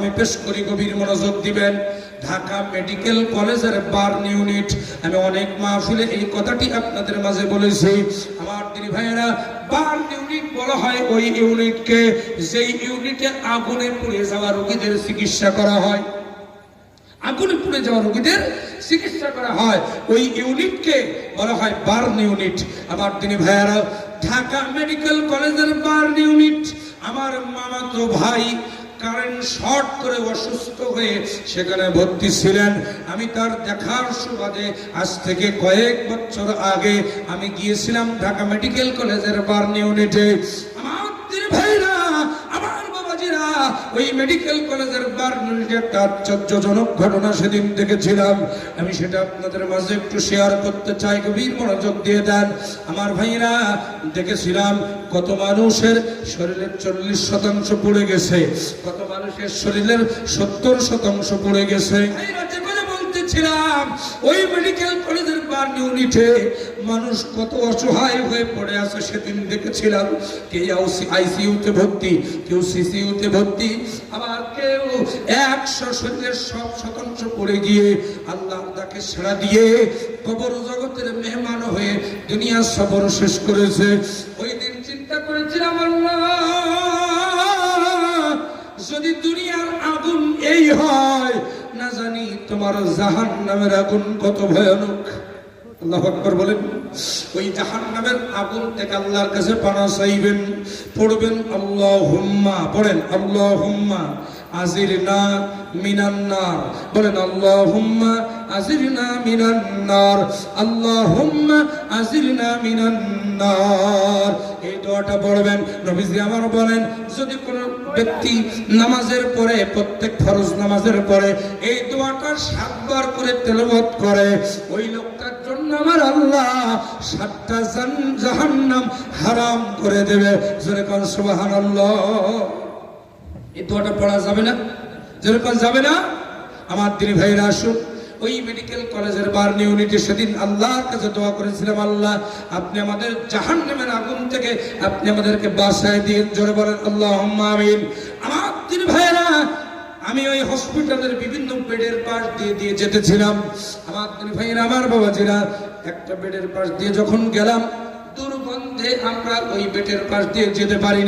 আমি পেশ করি, গভীর মনোযোগ দিবেন। ঢাকা মেডিকেল কলেজের বার্ন ইউনিট, আমি অনেক মাহফিলে এই কথাটি আপনাদের মাঝে বলেছি। আমার দিনী ভাইয়েরা, বার্ন ইউনিট বলা হয় ওই ইউনিটকে যেই ইউনিটে আগুনে পুড়ে যাওয়া রোগীদের চিকিৎসা করা হয়। আগুনে পুড়ে যাওয়া রোগীদের চিকিৎসা করা হয়, ওই ইউনিটকে বলা হয় বার্ন ইউনিট। আমার দিনী ভাইয়েরা, ঢাকা মেডিকেল কলেজের বার্ন ইউনিট, আমার মামাতো ভাই কারেন্ট শর্ট করে অসুস্থ হয়ে সেখানে ভর্তি ছিলেন। আমি তার দেখার সুবাদে আজ থেকে কয়েক বছর আগে আমি গিয়েছিলাম ঢাকা মেডিকেল কলেজের বার্ন ইউনিটে। আমার দিনী ভাইরা, আমার বাবাজিরা, ওই মেডিকেল কলেজের বার্ন ইউনিটে একটা আশ্চর্যজনক ঘটনা সেদিন দেখেছিলাম। আমি সেটা আপনাদের মাঝে একটু শেয়ার করতে চাই, গভীর মনোযোগ দিয়ে দেন। আমার ভাইরা, দেখেছিলাম কত মানুষের শরীরের 40% পুড়ে গেছে, কত মানুষের শরীরের 70% পুড়ে গেছে। বলতেছিলাম ওই মেডিকেল কলেজের বার্ন ইউনিটে মানুষ কত অসহায় হয়ে পড়ে আছে সেদিন দেখেছিলাম। কেউ আইসিইউতে ভর্তি, কেউ সিসিইউতে ভর্তি, আবার কেউ 100 শরীরের সব শতাংশ পড়ে গিয়ে আল্লাহর ডাকে সাড়া দিয়ে কবর জগতের মেহমান হয়ে দুনিয়ার সফর শেষ করেছে। ওই দিন চিন্তা করেছিলাম, আল্লাহ, যদি দুনিয়ার আগুন এই হয়, না জানি তোমার জাহান্নামের আগুন কত ভয়ানক। আল্লাহু আকবার বলেন। ওই জাহান্নামের আগুন থেকে আল্লাহর কাছে পানাহ চাইবেন, পড়বেন আল্লাহুম্মা, পড়েন আল্লাহুম্মা আজিরনা মিনান নার, বলেন আল্লাহুম্মা আজিরনা মিনান নার, আল্লাহুম্মা আজিরনা মিনান নার। এই দোয়াটা পড়বেন। নবীজি আমার বলেন, যদি কোনো ব্যক্তি নামাজের পরে, প্রত্যেক ফরজ নামাজের পরে এই দোয়াটা 7 বার করে তেলাওয়াত করে, ওই লোকটার জন্য আমার আল্লাহ 7টা জাহান্নাম হারাম করে দেবে। জোরে কোন সুবহানাল্লাহ। এই দোয়াটা পড়া যাবে না? জোরে কোন যাবে না? আমার দিনী ভাইরা, আসুন, ওই মেডিকেল কলেজের বার্ন ইউনিটে সেদিন আল্লাহর কাছে দোয়া করেছিলাম, আল্লাহ, আপনি আমাদের জাহান্নামের আগুন থেকে আপনি আমাদেরকে বাঁচায় দিন। জোরে বলেন আল্লাহুম্মা আমিন। আমার দিনী ভাইরা, আমি ওই হসপিটালের বিভিন্ন বেডের পাশ দিয়ে যেতেছিলাম। আমার দিনী ভাইরা, আমার বাবাজিরা, একটা বেডের পাশ দিয়ে যখন গেলাম, দুর্গন্ধে আমরা ওই বেডের পাশ দিয়ে যেতে পারি না।